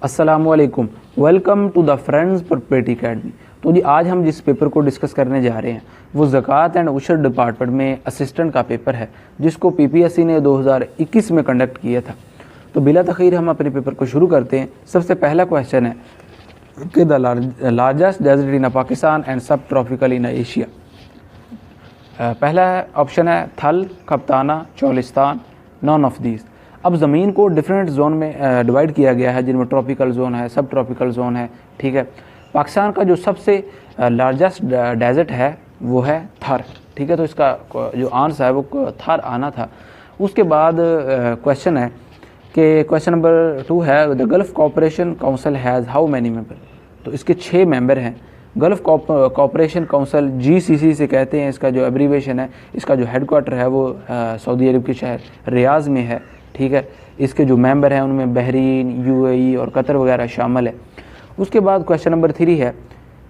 अस्सलामुअलैकुम, welcome to the friends property academy. तो जी आज हम जिस पेपर को डिस्कस करने जा रहे हैं वो ज़कात एंड उशर डिपार्टमेंट में असिस्टेंट का पेपर है, जिसको पीपीएससी ने 2021 में कंडक्ट किया था। तो बिला तखीर हम अपने पेपर को शुरू करते हैं। सबसे पहला क्वेश्चन है कि the largest desert in Pakistan and subtropical in Asia. पहला ऑप्शन है थल, कप्ताना, चोलिस्तान, नॉन ऑफ दीज। अब ज़मीन को डिफरेंट जोन में डिवाइड किया गया है, जिनमें ट्रॉपिकल जोन है, सब ट्रॉपिकल जोन है। ठीक है, पाकिस्तान का जो सबसे लार्जेस्ट डेजर्ट है वो है थर। ठीक है, तो इसका जो आंसर है वो थर आना था। उसके बाद क्वेश्चन है कि क्वेश्चन नंबर 2 है the gulf cooperation council has how many member. तो इसके 6 मेंबर हैं। गल्फ़ कोऑपरेशन काउंसिल GCC से कहते हैं, इसका जो एब्रीवेशन है। इसका जो हेडक्वार्टर है वो सऊदी अरब के शहर रियाज में है। ठीक है, इसके जो मेंबर हैं उनमें बहरीन, UAE और कतर वगैरह शामिल है। उसके बाद क्वेश्चन नंबर 3 है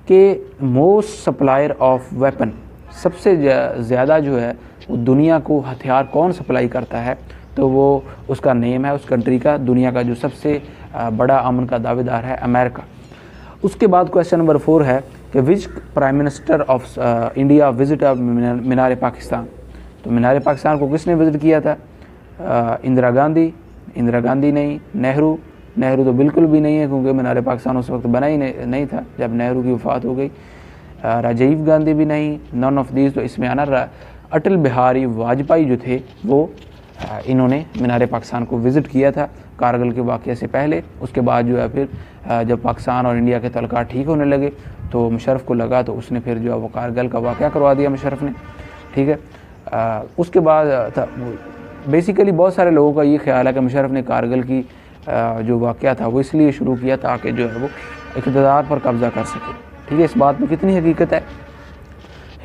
कि मोस्ट सप्लायर ऑफ वेपन, सबसे ज़्यादा जो है वो दुनिया को हथियार कौन सप्लाई करता है। तो वो उसका नेम है उस कंट्री का, दुनिया का जो सबसे बड़ा अमन का दावेदार है अमेरिका। उसके बाद क्वेश्चन नंबर 4 है कि which prime minister of India visit Minar Pakistan. तो मीनार पाकिस्तान को किसने विज़िट किया था? इंदिरा गांधी नहीं, नेहरू तो बिल्कुल भी नहीं है, क्योंकि मीनार पाकिस्तान उस वक्त बना ही नहीं था जब नेहरू की वफ़ात हो गई। राजीव गांधी भी नहीं, नॉन ऑफ दीज। तो इसमें आना अटल बिहारी वाजपेयी जो थे वो इन्होंने मीनार पाकिस्तान को विज़िट किया था कारगिल के वाक़े से पहले। उसके बाद जो है फिर जब पाकिस्तान और इंडिया के तल्लुकात ठीक होने लगे तो मुशर्रफ को लगा, तो उसने फिर जो है वो कारगिल का वाक़या करवा दिया मुशर्रफ ने। ठीक है, उसके बाद बेसिकली बहुत सारे लोगों का ये ख्याल है कि मुशर्रफ ने कारगिल की जो वाक़या था वो इसलिए शुरू किया ताकि जो है वो इक़्तिदार पर कब्ज़ा कर सके। ठीक है, इस बात में कितनी हकीकत है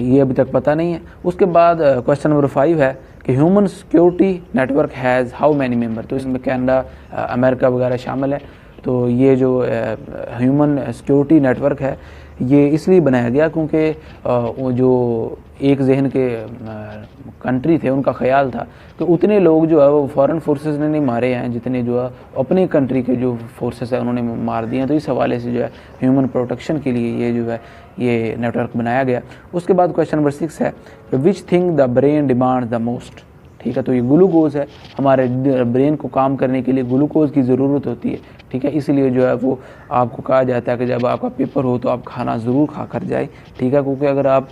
ये अभी तक पता नहीं है। उसके बाद क्वेश्चन नंबर 5 है कि human security network has how many member. तो इसमें कनाडा, अमेरिका वगैरह शामिल है। तो ये जो ह्यूमन सिक्योरिटी नेटवर्क है ये इसलिए बनाया गया क्योंकि वो जो एक जहन के कंट्री थे उनका ख्याल था कि उतने लोग जो है वो फॉरेन फोर्सेस ने नहीं मारे हैं जितने जो है अपनी कंट्री के जो फोर्सेस है उन्होंने मार दिए हैं। तो इस हवाले से जो है ह्यूमन प्रोटेक्शन के लिए ये जो है ये नेटवर्क बनाया गया। उसके बाद क्वेश्चन नंबर 6 है which thing the brain demand the most. ठीक है, तो ये ग्लूकोज है। हमारे ब्रेन को काम करने के लिए ग्लूकोज की ज़रूरत होती है। ठीक है, इसलिए जो है वो आपको कहा जाता है कि जब आपका पेपर हो तो आप खाना ज़रूर खा कर जाए। ठीक है, क्योंकि अगर आप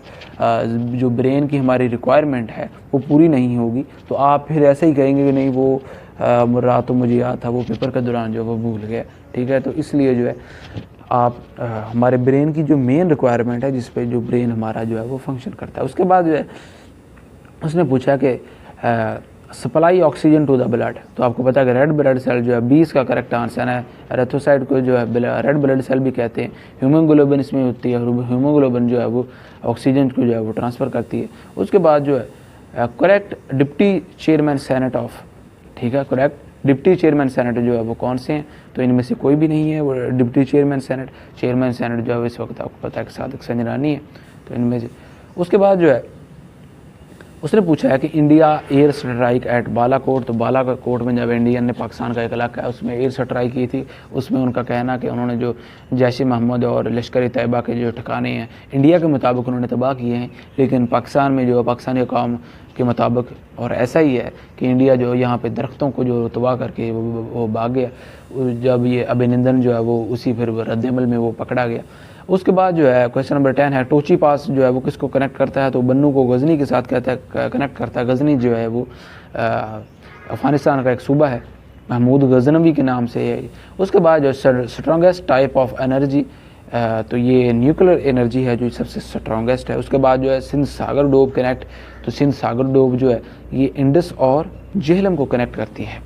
जो ब्रेन की हमारी रिक्वायरमेंट है वो पूरी नहीं होगी तो आप फिर ऐसे ही कहेंगे कि नहीं वो रात तो मुझे याद था, वो पेपर के दौरान जो वो भूल गया। ठीक है, तो इसलिए जो है आप हमारे ब्रेन की जो मेन रिक्वायरमेंट है जिस पे जो ब्रेन हमारा जो है वो फंक्शन करता है। उसके बाद जो है उसने पूछा कि supply oxygen to the blood. तो आपको पता है कि रेड ब्लड सेल जो है 20 का करेक्ट आंसर है। एरेथ्रोसाइट को जो है रेड ब्लड सेल भी कहते हैं। हीमोग्लोबिन इसमें होती है, हीमोग्लोबिन जो है वो ऑक्सीजन को जो है वो ट्रांसफ़र करती है। उसके बाद जो है correct deputy chairman senate of. ठीक है, करेक्ट डिप्टी चेयरमैन सेनेट जो है वो कौन से हैं? तो इनमें से कोई भी नहीं है वो डिप्टी चेयरमैन सेनेट जो है इस वक्त आपको पता है कि सादिक संजरानी है। तो इनमें से उसके बाद जो है उसने पूछा है कि India air strike at Balakot. तो बालाकोट में जब इंडियन ने पाकिस्तान का एक इलाका है उसमें एयर स्ट्राइक की थी, उसमें उनका कहना कि उन्होंने जो जैश मोहम्मद और लश्कर तैयबा के जो ठिकाने हैं इंडिया के मुताबिक उन्होंने तबाह किए हैं, लेकिन पाकिस्तान में जो पाकिस्तानी कौम के मुताबिक और ऐसा ही है कि इंडिया जो यहाँ पे दरख्तों को जो तबाह करके वो भाग गया। जब ये अभिनंदन जो है वो उसी फिर रद्दमल में वो पकड़ा गया। उसके बाद जो है क्वेश्चन नंबर 10 है टोची पास जो है वो किसको कनेक्ट करता है। तो बन्नू को गजनी के साथ कहता है कनेक्ट करता है। गजनी जो है वो अफ़गानिस्तान का एक सूबा है, महमूद गजनवी के नाम से है। उसके बाद जो स्ट्रॉन्गेस्ट टाइप ऑफ एनर्जी, तो ये न्यूक्लियर एनर्जी है जो सबसे स्ट्रॉन्गेस्ट है। उसके बाद जो है सिंध सागर डोब कनेक्ट। तो सिंध सागर डोब जो है ये इंडस और जेहलम को कनेक्ट करती है।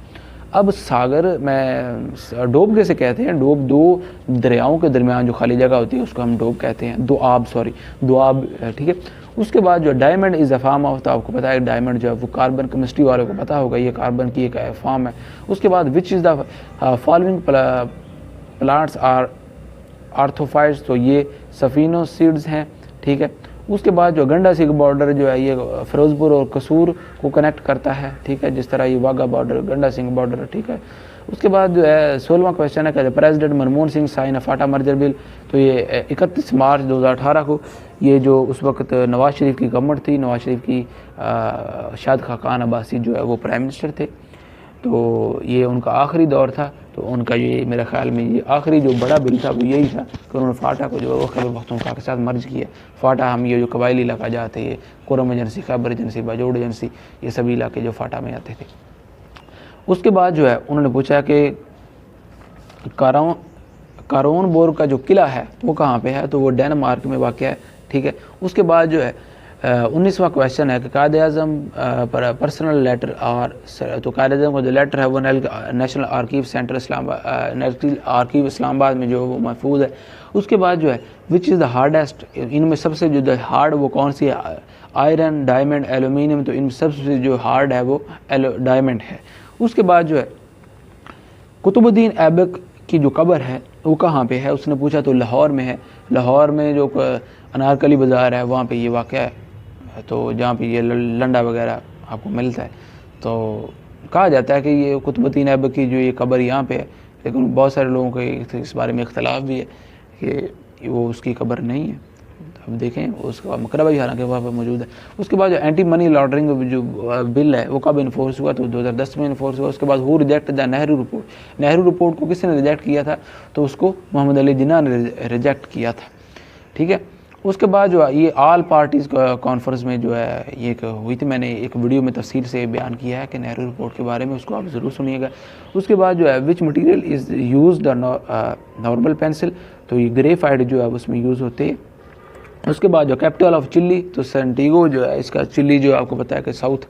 अब सागर में डोब कैसे कहते हैं? डोब दो दरियाओं के दरमियान जो खाली जगह होती है उसको हम डोब कहते हैं। दोआब। ठीक है, उसके बाद जो diamond is a form of, तो आपको पता है डायमंड जो है वो कार्बन, केमिस्ट्री वालों को पता होगा ये कार्बन की एक फॉर्म है। उसके बाद which is the following plants are orthophytes. तो ये सफीनो सीड्स हैं। ठीक है, उसके बाद जो गंडा सिंह बॉर्डर जो है ये फिरोजपुर और कसूर को कनेक्ट करता है। ठीक है, जिस तरह ये वाघा बॉर्डर, गंडा सिंह बॉर्डर। ठीक है, उसके बाद जो है 16वां क्वेश्चन है कि प्रेसिडेंट मनमोहन सिंह साइन फाटा मर्जर बिल। तो ये 31 मार्च 2018 को ये जो उस वक्त नवाज शरीफ की गवर्नमेंट थी, नवाज शरीफ की शाद खान अब्बासी जो है वो प्राइम मिनिस्टर थे, तो ये उनका आखिरी दौर था। तो उनका ये मेरे ख्याल में ये आखिरी जो बड़ा बिल था वो यही था कि उन्होंने फाटा को जो है वो खैबर पख्तूनख्वा के साथ मर्ज किया। फाटा हम ये जो कबायली इलाका जाते हैं, Kurram agency, Khyber agency, Bajaur agency, ये सभी इलाके जो फाटा में आते थे। उसके बाद जो है उन्होंने पूछा कि कारोन बोर का जो किला है वो कहाँ पे है, तो वो डेनमार्क में वाक़ है। ठीक है। उसके बाद जो है 19वां क्वेश्चन है कि कायद आज़म पर पर्सनल लेटर और, तो कायद आज़म का जो लेटर है वो national archive centre national archive Islamabad में जो वो महफूज है। उसके बाद जो है विच इज़ द हार्डेस्ट, इनमें सबसे जो हार्ड वो कौन सी है, आयरन, डायमंड, एलुमिनियम, तो इन सबसे जो हार्ड है वो डायमंड है। उसके बाद जो है कुतुबुद्दीन ऐबक की जो कब्र है वो कहाँ पे है, उसने पूछा, तो लाहौर में है। लाहौर में जो अनारकली बाज़ार है वहाँ पे ये वाक़ है, तो जहाँ पे ये लंडा वगैरह आपको मिलता है। तो कहा जाता है कि ये कुतुबुद्दीन ऐबक की जो ये कब्र यहाँ पे है, लेकिन बहुत सारे लोगों के इस बारे में इख्तलाफ भी है कि वो उसकी कब्र नहीं है। अब देखें उसका मकरबा भी हालांकि वहाँ पर मौजूद है। उसके बाद जो एंटी मनी लॉन्ड्रिंग जो बिल है वो कब इन्फोर्स हुआ, तो 2010 में इन्फोर्स हुआ। उसके बाद who reject the Nehru report, Nehru report को किसने रिजेक्ट किया था, तो उसको मोहम्मद अली जिन्ना ने रिजेक्ट किया था। ठीक है। उसके बाद जो है ये ऑल पार्टीज़ कॉन्फ्रेंस में जो है ये हुई थी, मैंने एक वीडियो में तफसील से बयान किया है कि नेहरू रिपोर्ट के बारे में, उसको आप ज़रूर सुनिएगा। उसके बाद जो है विच material is used normal pencil, तो ये ग्रेफाइट जो है उसमें यूज़ होते हैं। उसके बाद जो कैपिटल ऑफ चिली, तो सेंटिगो जो है इसका, चिली जो आपको पता है कि साउथ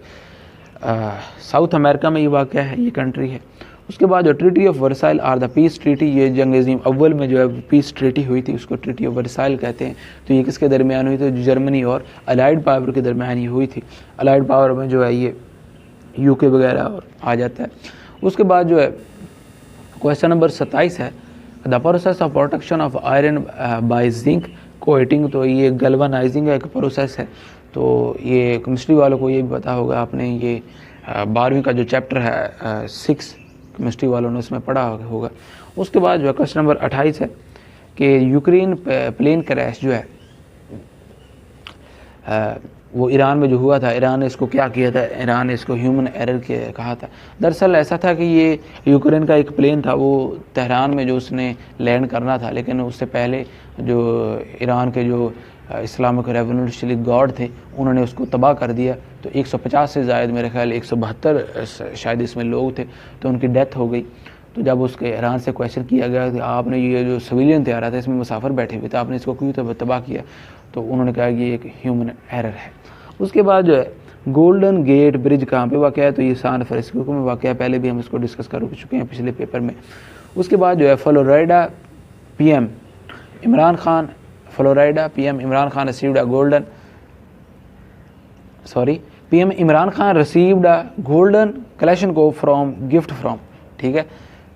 अमेरिका में ये वाक़ है, ये कंट्री है। उसके बाद जो treaty of Versailles or the peace treaty, ये जंग अज़ीम अव्वल में जो है पीस ट्रीटी हुई थी, उसको ट्रीटी ऑफ वर्साइल कहते हैं। तो ये किसके दरमियान हुई थी, जर्मनी और अलाइड पावर के दरमियान ही हुई थी। अलाइड पावर में जो है ये यूके वगैरह और आ जाता है। उसके बाद जो है क्वेश्चन नंबर 27 है the process of protection of iron by zinc coating, तो ये गल्वनाइजिंग का एक प्रोसेस है। तो ये केमिस्ट्री वालों को ये भी पता होगा, आपने ये 12वीं का जो चैप्टर है 6 केमिस्ट्री वालों ने उसमें पढ़ा होगा। उसके बाद जो है क्वेश्चन नंबर 28 है कि यूक्रेन प्लेन क्रैश जो है वो ईरान में जो हुआ था, ईरान ने इसको क्या किया था, ईरान ने इसको ह्यूमन एरर के कहा था। दरअसल ऐसा था कि ये यूक्रेन का एक प्लेन था, वो तेहरान में जो उसने लैंड करना था, लेकिन उससे पहले जो ईरान के जो इस्लामिक रेवोल्यूशनरी गार्ड थे उन्होंने उसको तबाह कर दिया। तो 150 से ज़ायद, मेरे ख्याल 172 शायद इसमें लोग थे, तो उनकी डेथ हो गई। तो जब उसके ईरान से क्वेश्चन किया गया कि आपने ये जो सिविलियन तैयार था इसमें मुसाफिर बैठे हुए थे, आपने इसको क्यों तबाह किया, तो उन्होंने कहा कि ये एक ह्यूमन एरर है। उसके बाद जो है गोल्डन गेट ब्रिज कहाँ पे वाक़ है, तो ये सान फ्रांसिस्को में वाक़ है, पहले भी हम इसको डिस्कस कर चुके हैं पिछले पेपर में। उसके बाद जो है Florida PM Imran Khan received a golden Kalashnikov from gift from. ठीक है।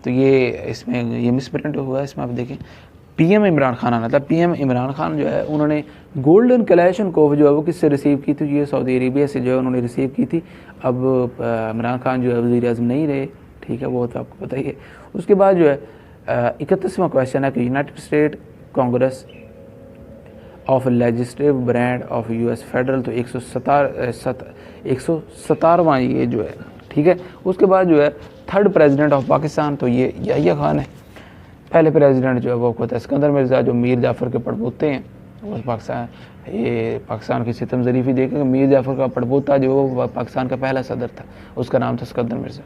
तो ये इसमें ये मिसप्रिंट हुआ है, इसमें आप देखें पीएम इमरान खान, मतलब पीएम इमरान खान जो है उन्होंने गोल्डन कलेशनकोव जो है वो किससे रिसीव की थी, ये सऊदी अरेबिया से जो है उन्होंने रिसीव की थी। अब इमरान खान जो है वज़ीर आज़म नहीं रहे, ठीक है, वो तो आपको पता ही है। उसके बाद जो है 31वां क्वेश्चन है कि United state Congress of legislative brand of US federal, तो 117वां ये जो है। ठीक है। उसके बाद जो है थर्ड प्रेसिडेंट ऑफ पाकिस्तान, तो ये याहिया खान है। पहले प्रेसिडेंट जो है वो होता है सिकंदर मिर्ज़ा, जो मीर जाफ़र के पड़पोते हैं। वो पाकिस्तान की सितम ज़रीफ़ी देखें, मीर जाफ़र का पड़पोता जो वो पाकिस्तान का पहला सदर था, उसका नाम था सिकंदर मिर्ज़ा।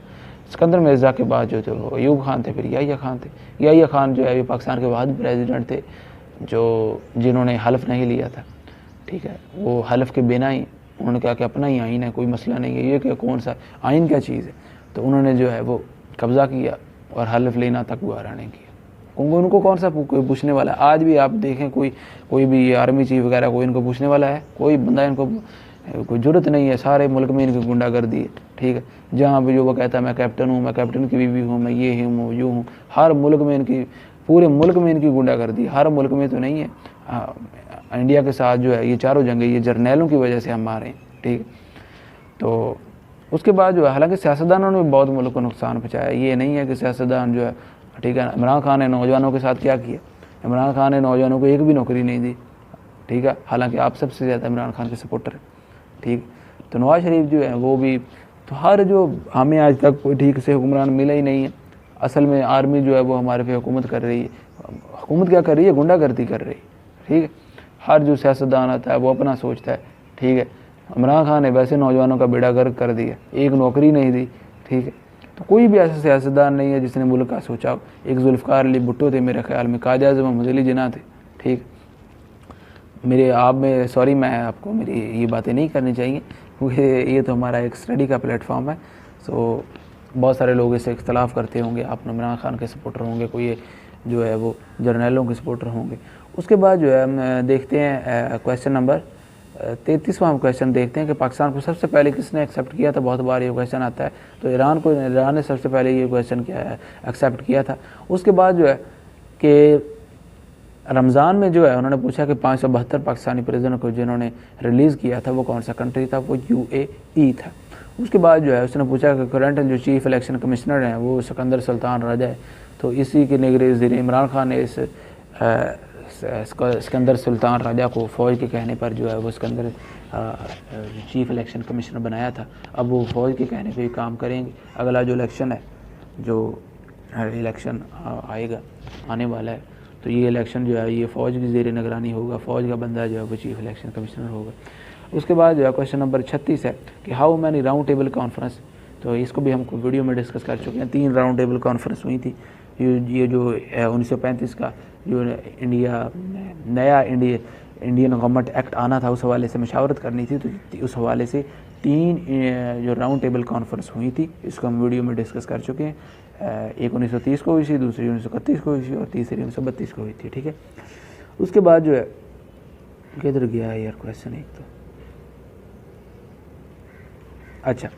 सिकंदर मिर्ज़ा के बाद जो थे वो अयूब खान थे, फिर याहिया खान थे। याहिया खान जो है ये पाकिस्तान के वाहिद प्रेसिडेंट थे जिन्होंने हल्फ नहीं लिया था। ठीक है। वो हल्फ के बिना ही उन्होंने कहा कि अपना ही आइन है, कोई मसला नहीं है, ये क्या कौन सा आइन क्या चीज़ है, तो उन्होंने जो है वो कब्ज़ा किया और हल्फ लेना तक गुजारा नहीं किया। उनको कौन सा कोई पूछने वाला है। आज भी आप देखें कोई भी आर्मी चीफ वगैरह कोई इनको पूछने वाला है, कोई बंदा इनको कोई ज़रूरत नहीं है। सारे मुल्क में इनकी गुंडागर्दी है। ठीक है। जहाँ भी जो वो कहता है मैं कैप्टन हूँ, मैं कैप्टन की बीवी हूँ, मैं ये हूँ यूँ हूँ, हर मुल्क में इनकी, पूरे मुल्क में इनकी गुंडागर्दी, हर मुल्क में तो नहीं है। इंडिया के साथ जो है ये चारों जंगें ये जर्नैलों की वजह से हम मारे हैं। ठीक है। तो उसके बाद जो है हालांकि सियासतदानों ने भी बहुत मुल्क को नुकसान पहुँचाया। ये नहीं है कि सियासतदान जो है, ठीक है, इमरान खान ने नौजवानों के साथ क्या किया, इमरान खान ने नौजवानों को एक भी नौकरी नहीं दी, ठीक है, हालांकि आप सबसे ज़्यादा इमरान खान के सपोर्टर हैं, ठीक। तो नवाज शरीफ जो है वो भी, तो हर जो हमें आज तक कोई ठीक से हुक्मरान मिला ही नहीं है। असल में आर्मी जो है वो हमारे पे हुकूमत कर रही है। हुकूमत क्या कर रही है, गुंडागर्दी कर रही है, ठीक है। हर जो सियासतदान आता है वो अपना सोचता है, ठीक है। इमरान खान ने वैसे नौजवानों का बेड़ा गर्क कर दिया, एक नौकरी नहीं दी, ठीक है। तो कोई भी ऐसा सियासतदान नहीं है जिसने मुल्क का सोचा। एक जुल्फ़िकार अली भुट्टो थे मेरे ख्याल में, कायद आज़म मोहम्मद अली जिन्ना थे, ठीक। मेरे आप में सॉरी, मैं आपको मेरी ये बातें नहीं करनी चाहिए क्योंकि ये तो हमारा एक स्टडी का प्लेटफॉर्म है। सो बहुत सारे लोग इससे इख्तलाफ करते होंगे, आप इमरान खान के सपोर्टर होंगे, कोई जो है वो जर्नलों के सपोर्टर होंगे। उसके बाद जो है हम देखते हैं क्वेश्चन नंबर 33वां क्वेश्चन देखते हैं कि पाकिस्तान को सबसे पहले किसने एक्सेप्ट किया था। बहुत बार ये क्वेश्चन आता है। तो ईरान ने सबसे पहले ये क्वेश्चन एक्सेप्ट किया था। उसके बाद जो है कि रमज़ान में जो है उन्होंने पूछा कि 572 पाकिस्तानी प्रिजनर को जिन्होंने रिलीज़ किया था वो कौन सा कंट्री था, वो UAE था। उसके बाद जो है उसने पूछा कि करंट जो चीफ इलेक्शन कमिश्नर हैं वो सिकंदर सुल्तान राजा है। तो इसी के निगरानी इमरान खान ने इस सिकंदर सुल्तान राजा को फ़ौज के कहने पर जो है वो सिकंदर चीफ इलेक्शन कमिश्नर बनाया था। अब वो फ़ौज के कहने पे ही काम करेंगे। अगला जो इलेक्शन है, जो इलेक्शन आएगा, आने वाला है, तो ये इलेक्शन जो है ये फ़ौज की ज़ेर निगरानी होगा। फ़ौज का बंदा जो है वो चीफ इलेक्शन कमिश्नर होगा। उसके बाद जो है क्वेश्चन नंबर 36 है कि how many round table conference. तो इसको भी हम वीडियो में डिस्कस कर चुके हैं। 3 राउंड टेबल कॉन्फ्रेंस हुई थी। ये जो 1935 का जो नया इंडियन गवर्नमेंट एक्ट आना था, उस हवाले से मशावरत करनी थी। तो उस हवाले से 3 जो राउंड टेबल कॉन्फ्रेंस हुई थी, इसको हम वीडियो में डिस्कस कर चुके हैं। एक 1930 को हुई थी, दूसरी 1931 को हुई थी और तीसरी 1932 को हुई थी, ठीक है। उसके बाद जो है किधर गया यार क्वेश्चन एक तो, अच्छा,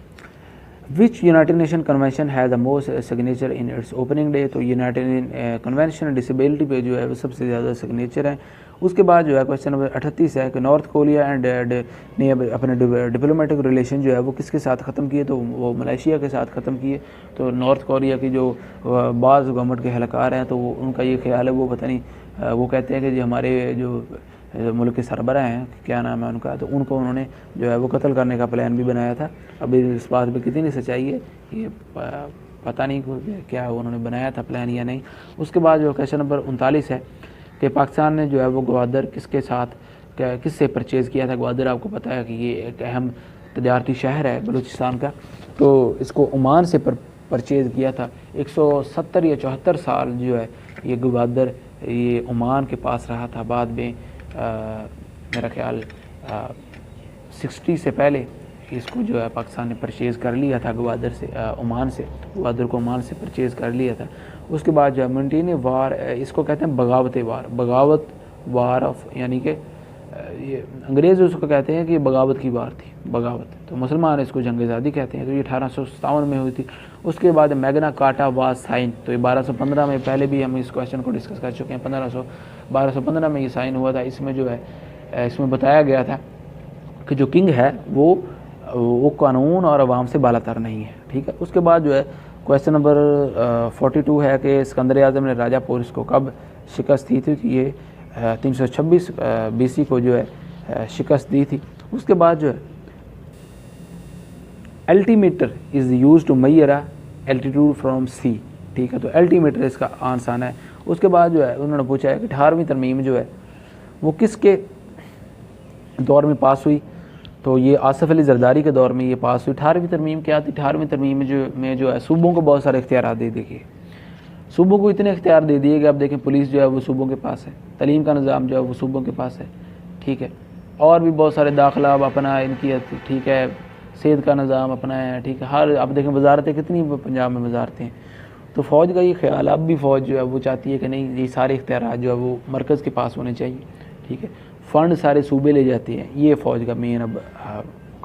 which United Nation convention has the most signature in its opening day. तो यूनाइटेड कन्वेंशन डिसेबिलिटी पे जो है वो सबसे ज़्यादा सिग्नेचर है। उसके बाद जो है क्वेश्चन नंबर 38 है कि नॉर्थ कोरिया ने अपने डिप्लोमेटिक रिलेशन जो है वो किसके साथ ख़त्म किए। तो वो मलेशिया के साथ ख़त्म किए। तो नॉर्थ कोरिया की जो बाज़ गवर्नमेंट के एहलकार हैं, तो वो उनका ये ख्याल है, वो पता नहीं, वो कहते हैं कि जो हमारे जो मुल्क के सरबराह हैं, क्या नाम है उनका, तो उनको उन्होंने जो है वो कत्ल करने का प्लान भी बनाया था। अभी इस बात में कितनी सच्चाई है ये पता नहीं क्या उन्होंने बनाया था प्लान या नहीं। उसके बाद जो क्वेश्चन नंबर 39 है कि पाकिस्तान ने जो है वो ग्वादर किससे परचेज़ किया था। ग्वादर आपको पता है कि ये एक अहम तजारती शहर है बलूचिस्तान का। तो इसको ओमान से परचेज़ किया था। 170 या 74 साल जो है ये ग्वादर ये ओमान के पास रहा था। बाद में मेरा ख्याल 60 से पहले इसको जो है पाकिस्तान ने परचेज़ कर लिया था ग्वादर से, ओमान से, ग्वादर को ओमान से परचेज़ कर लिया था। उसके बाद जो है मेंटेन वार, इसको कहते हैं बगावत वार ऑफ, यानी कि ये अंग्रेज़ उसको कहते हैं कि ये बगावत की वार थी, बगावत। तो मुसलमान इसको जंग आज़ादी कहते हैं। तो ये 1857 में हुई थी। उसके बाद मैग्ना कार्टा वाज साइन, तो ये 1215 में, पहले भी हम इस क्वेश्चन को डिस्कस कर चुके हैं। 1215 में ये साइन हुआ था। इसमें जो है इसमें बताया गया था कि जो किंग है वो कानून और अवाम से बालातर नहीं है, ठीक है। उसके बाद जो है क्वेश्चन नंबर 42 है कि सिकंदर आज़म ने राजा पोरस को कब शिकस्त दी थी। कि ये 326 BC को जो है शिकस्त दी थी। उसके बाद जो है altimeter is use to measure altitude from sea, ठीक है। तो एल्टीमीटर इसका आसान है। उसके बाद जो है उन्होंने पूछा है कि 18वीं तरमीम जो है वो किसके दौर में पास हुई। तो ये आसिफ अली जरदारी के दौर में ये पास हुई। 18वीं तरमीम क्या थी। 18वीं तरमीम में जो है सूबों को बहुत सारे इख्तियार दे दिए। सूबों को इतने इख्तियार दे दिए कि अब देखें पुलिस जो है वो सूबों के पास है, तलीम का निज़ाम जो है वो सूबों के पास है, ठीक है। और भी बहुत सारे दाखिला अब अपना इनकी, ठीक है, सेहत का निज़ाम अपना है, ठीक है। हर अब देखें वजारतें कितनी पंजाब में वजारतें हैं। तो फ़ौज का ये ख्याल, अब भी फ़ौज जो है वो चाहती है कि नहीं, ये सारे इख्तियार जो है वो मरकज़ के पास होने चाहिए, ठीक है। फ़ंड सारे सूबे ले जाते हैं, ये फ़ौज का मेन अब,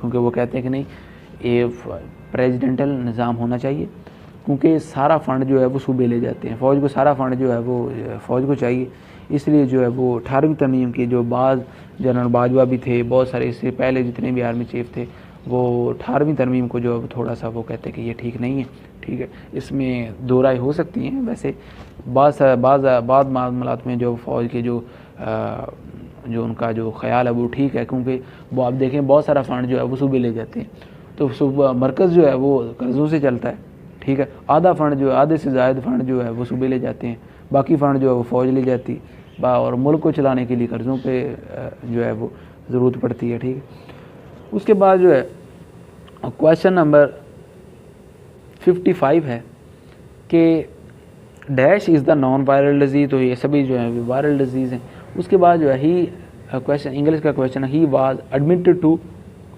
क्योंकि वो कहते हैं कि नहीं, ये प्रेसिडेंटल निज़ाम होना चाहिए, क्योंकि सारा फ़ंड जो है वो सूबे ले जाते हैं। फ़ौज को सारा फ़ंड जो है वो फ़ौज को चाहिए। इसलिए जो है वो 18वीं तरमीम के जो बाज़ जनरल बाजवा भी थे, बहुत सारे इससे पहले जितने भी आर्मी चीफ थे, वो 18वीं तरमीम को जो है थोड़ा सा वो कहते हैं कि ये ठीक नहीं है, ठीक है। इसमें दो राय हो सकती हैं। वैसे बाद मामलात में जो फ़ौज के जो उनका जो ख्याल है वो ठीक है, क्योंकि वो आप देखें बहुत सारा फ़ंड जो है वो सूबे ले जाते हैं, तो सूबा मरकज़ जो है वो कर्ज़ों से चलता है, ठीक है। आधा फ़ंड जो है, आधे से ज़ायद फ़ंड जो है वो सूबे ले जाते हैं, बाकी फ़ंड जो है वो फ़ौज ले जाती है, और मुल्क को चलाने के लिए कर्ज़ों पे जो है वो ज़रूरत पड़ती है, ठीक है। उसके बाद जो है क्वेश्चन नंबर 55 है कि dash is the non viral disease, तो ये सभी जो है वायरल डिजीज़ हैं। उसके बाद जो है ही क्वेश्चन इंग्लिश का क्वेश्चन है, he was admitted to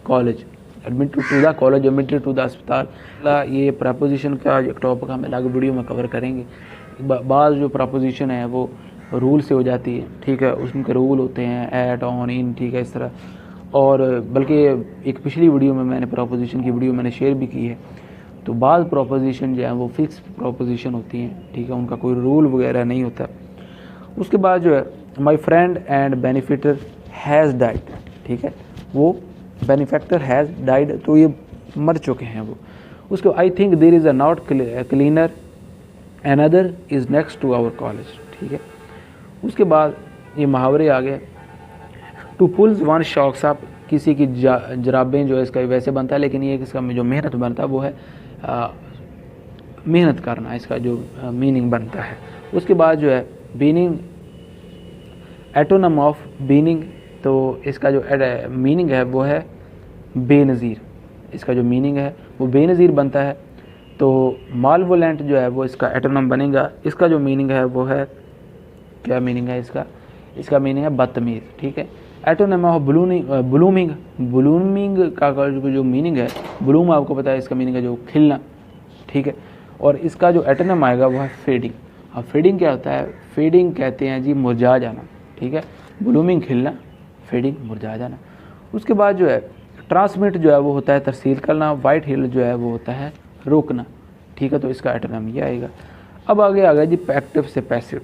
college, admitted to the college, admitted to the अस्पताल। ये प्रपोजिशन का एक टॉपिक हम अलग वीडियो में कवर करेंगे। बाज़ जो प्रपोजिशन है वो रूल से हो जाती है, ठीक है, उसके रूल होते हैं एट, ऑन, इन, ठीक है, इस तरह। और बल्कि एक पिछली वीडियो में मैंने प्रपोजिशन की वीडियो मैंने शेयर भी की है। तो बाज़ प्रपोजिशन जो है वो फिक्स प्रपोजिशन होती हैं, ठीक है, उनका कोई रूल वगैरह नहीं होता। उसके बाद जो है my friend and benefactor has died, ठीक है, वो बेनिफैक्टर हैज़ डाइड, तो ये मर चुके हैं वो। उसके I think there is a not cleaner another is next to our college, ठीक है। उसके बाद ये मुहावरे आ गए। To pulls one socks up, किसी की जराबें जो है इसका वैसे बनता है, लेकिन ये इसका जो मेहनत बनता है वो है मेहनत करना, इसका जो मीनिंग बनता है। उसके बाद जो है बीनिंग, एटोनम ऑफ बीनिंग, तो इसका जो मीनिंग है वो है बेनज़ीर, इसका जो मीनिंग है वो बेनज़ीर बनता है। तो मालवोलेंट जो है वो इसका एटोनम बनेगा, इसका जो मीनिंग है वो है, क्या मीनिंग है इसका मीनिंग है बदतमीज़, ठीक है। एटोनम ऑफ ब्लूमिंग, ब्लूमिंग का जो मीनिंग है, ब्लूम आपको पता है इसका मीनिंग है जो खिलना, ठीक है। और इसका जो एटोनम आएगा वो है फेडिंग। अब फेडिंग क्या होता है? फेडिंग कहते हैं जी मुरझा जाना, ठीक है। ब्लूमिंग खिलना, फेडिंग मुरझा जाना। उसके बाद जो है ट्रांसमिट जो है वो होता है तरसील करना, वाइट हिल जो है वो होता है रोकना, ठीक है। तो इसका एटोनम ये आएगा। अब आगे आ गया जी एक्टिव से पैसिव।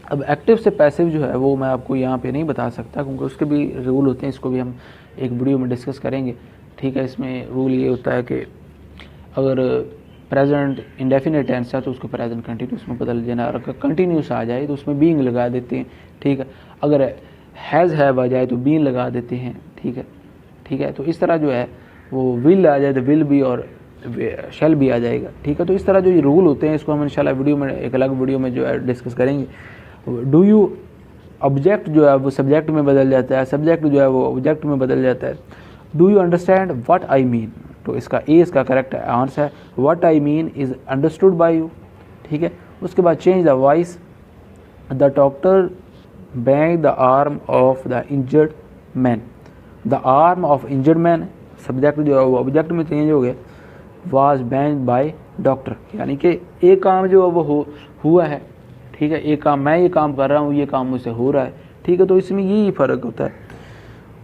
अब एक्टिव से पैसिव जो है वो मैं आपको यहाँ पे नहीं बता सकता, क्योंकि उसके भी रूल होते हैं, इसको भी हम एक वीडियो में डिस्कस करेंगे, ठीक है। इसमें रूल ये होता है कि अगर प्रेजेंट इंडेफिनिट टेंस है तो उसको प्रेजेंट कंटिन्यूस में बदल देना, और अगर कंटिन्यूस आ जाए तो उसमें बीइंग लगा देते हैं, ठीक है। अगर हैज़ हैव आ जाए तो बीइंग लगा देते हैं, ठीक है, ठीक है। तो इस तरह जो है वो विल आ जाए तो विल भी और शैल भी आ जाएगा, ठीक है। तो इस तरह जो ये रूल होते हैं इसको हम इंशाल्लाह वीडियो में एक अलग वीडियो में जो है डिस्कस करेंगे। डू यू, ऑब्जेक्ट जो है वो सब्जेक्ट में बदल जाता है, सब्जेक्ट जो है वो ऑब्जेक्ट में बदल जाता है। Do you understand what I mean, तो इसका ए इसका करेक्ट आंसर है, what I mean is understood by you, ठीक है। उसके बाद change the voice, the doctor bang the arm of the injured man, the arm of injured man, subject जो है वो ऑब्जेक्ट में चेंज हो गया, वाज बैंग बाय डॉक्टर, यानी कि एक काम जो है वो हुआ है, ठीक है। एक काम, मैं ये काम कर रहा हूँ, ये काम मुझसे हो रहा है, ठीक है। तो इसमें यही फ़र्क होता है।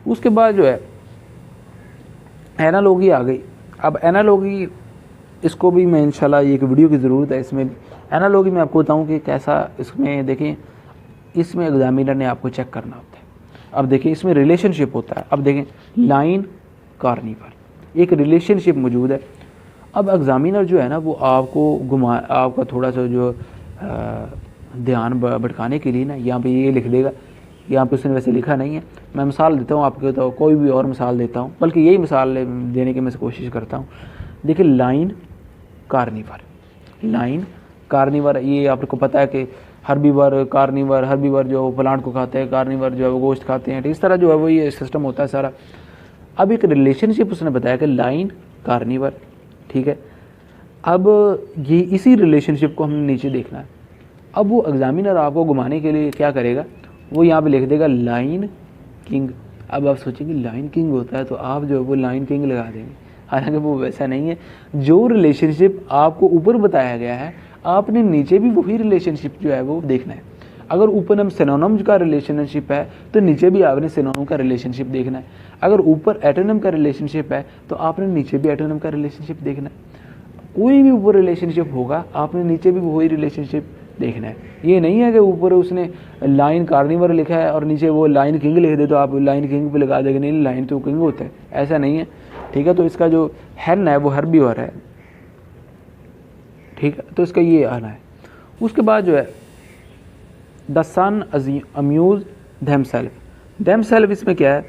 उसके बाद जो है एनालॉजी आ गई। अब एनालॉजी, इसको भी मैं इंशाल्लाह एक वीडियो की ज़रूरत है। इसमें एनालॉजी में आपको बताऊँ कि कैसा, इसमें देखें, इसमें एग्जामिनर ने आपको चेक करना होता है। अब देखें इसमें रिलेशनशिप होता है। अब देखें लाइन कार्निवल, एक रिलेशनशिप मौजूद है। अब एग्जामिनर जो है ना वो आपको आपका थोड़ा सा जो ध्यान भटकाने के लिए ना यहाँ पे ये लिख देगा, यहाँ पे उसने वैसे लिखा नहीं है। मैं मिसाल देता हूँ आपको, तो कोई भी और मिसाल देता हूँ, बल्कि यही मिसाल देने की मैं कोशिश करता हूँ। देखिए लाइन कार्निवर, लाइन कार्निवर, ये आपको पता है कि हर्बीवर कार्निवर, हर्बीवर जो प्लांट को खाते हैं, कार्निवर जो है वो गोश्त खाते हैं, इस तरह जो है वो ये सिस्टम होता है सारा। अब एक रिलेशनशिप उसने बताया कि लाइन कार्निवर, ठीक है। अब ये इसी रिलेशनशिप को हमने नीचे देखना है। अब वो एग्जामिनर आपको घुमाने के लिए क्या करेगा, वो यहाँ पे लिख देगा लाइन किंग। अब आप सोचेंगे लाइन किंग होता है तो आप जो है वो लाइन किंग लगा देंगे, हालांकि वो वैसा नहीं है। जो रिलेशनशिप आपको ऊपर बताया गया है आपने नीचे भी वही रिलेशनशिप जो है वो देखना है। अगर ऊपर हम सिनोनिम का रिलेशनशिप है तो नीचे भी आपने सिनोनिम का रिलेशनशिप देखना है। अगर ऊपर एटोनिम का रिलेशनशिप है तो आपने नीचे भी एटोनिम का रिलेशनशिप देखना है। कोई भी ऊपर रिलेशनशिप होगा आपने नीचे भी वही रिलेशनशिप देखना है। ये नहीं है कि ऊपर उसने लाइन कार्निवर लिखा है और नीचे वो लाइन किंग लिख दे तो आप लाइन किंग पे लगा देंगे, नहीं लाइन तो किंग होता है, ऐसा नहीं है। ठीक है। तो इसका जो हैन है वो हर्बीवर है, ठीक है। तो इसका ये आना है। उसके बाद जो है द सन अम्यूज देमसेल्फ इसमें क्या है,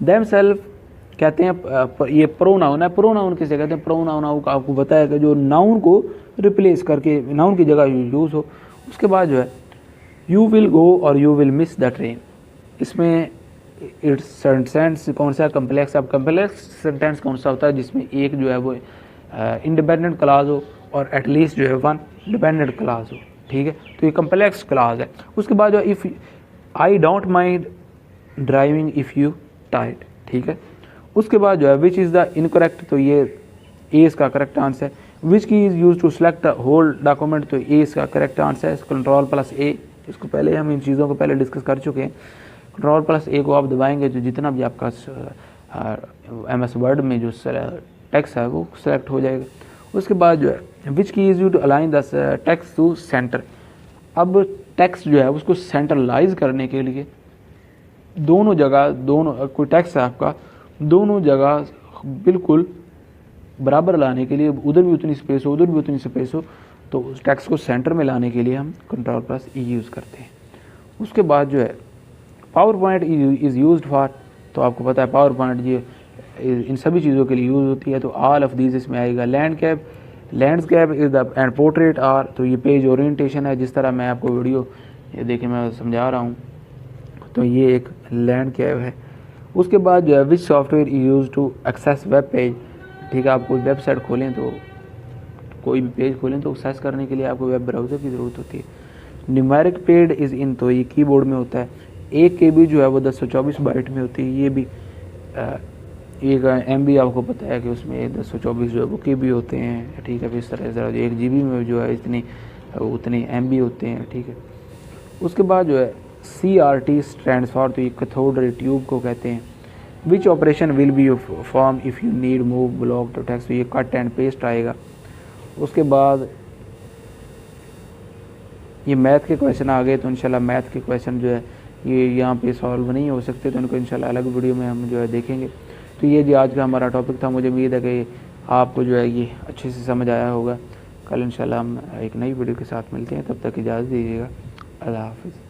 देमसेल्फ कहते हैं ये प्रोनाउन है। प्रोनाउन किसे कहते हैं, प्रोनाउन आपको पता है कि जो नाउन को रिप्लेस करके नाउन की जगह यूज़ हो। उसके बाद जो है यू विल गो और you will miss the train, इसमें इट्स सेंटेंस कौन सा कम्प्लेक्स, अब कम्प्लेक्स सेंटेंस कौन सा होता है जिसमें एक जो है वो इंडिपेंडेंट क्लास हो और एटलीस्ट जो है वन डिपेंडेंट क्लास हो, ठीक है। तो ये कम्प्लेक्स क्लास है। उसके बाद जो if I don't mind driving if you tight, ठीक है। उसके बाद जो है विच इज़ द इनकरेक्ट, तो ये ए इसका करेक्ट आंसर है। Which key is use to select whole document, तो ए इसका करेक्ट आंसर है। कंट्रोल+A, इसको पहले हम इन चीज़ों को पहले डिस्कस कर चुके हैं। कंट्रोल+A को आप दबाएंगे तो जितना भी आपका MS वर्ड में जो टेक्स्ट है वो सेलेक्ट हो जाएगा। उसके बाद जो है which key is you to align the text to centre, अब टेक्स्ट जो है उसको सेंट्रलाइज करने के लिए दोनों जगह, दोनों कोई टेक्स्ट है आपका, दोनों जगह बिल्कुल बराबर लाने के लिए, उधर भी उतनी स्पेस हो उधर भी उतनी स्पेस हो, तो उस टेक्स्ट को सेंटर में लाने के लिए हम कंट्रोल+E यूज़ करते हैं। उसके बाद जो है power point is used for, तो आपको पता है पावर पॉइंट ये इन सभी चीज़ों के लिए यूज़ होती है। तो ऑल ऑफ दीज इसमें आएगा। Landscape is the and portrait are, तो ये पेज ओरिएंटेशन है। जिस तरह मैं आपको वीडियो ये देखिए मैं समझा रहा हूँ, तो ये एक लैंडस्केप है। उसके बाद जो है which software use to access web page, ठीक है। आप कोई वेबसाइट खोलें तो कोई भी पेज खोलें तो एक्सेस करने के लिए आपको वेब ब्राउज़र की ज़रूरत होती है। न्यूमेरिक पेड इज़ इन, तो ये कीबोर्ड में होता है। 1 KB जो है वो 1024 बाइट में होती है। ये भी एक MB आपको पता है कि उसमें 1024 जो है वो KB होते हैं, ठीक है। इस तरह से 1 GB में जो है उतने MB होते हैं, ठीक है। उसके बाद जो है CRT स्टैंड्स फॉर, तो ये कैथोड रे ट्यूब को कहते हैं। Which operation will be form if you need move block to text, तो ये कट एंड पेस्ट आएगा। उसके बाद ये मैथ के क्वेश्चन आ गए, तो इंशाल्लाह मैथ के क्वेश्चन जो है ये यहाँ पे सॉल्व नहीं हो सकते, तो इनको इंशाल्लाह अलग वीडियो में हम जो है देखेंगे। तो ये जो आज का हमारा टॉपिक था, मुझे उम्मीद है कि आपको जो है ये अच्छे से समझ आया होगा। कल इंशाल्लाह हम एक नई वीडियो के साथ मिलते हैं, तब तक इजाज़त दीजिएगा। अल्लाह हाफ़िज़।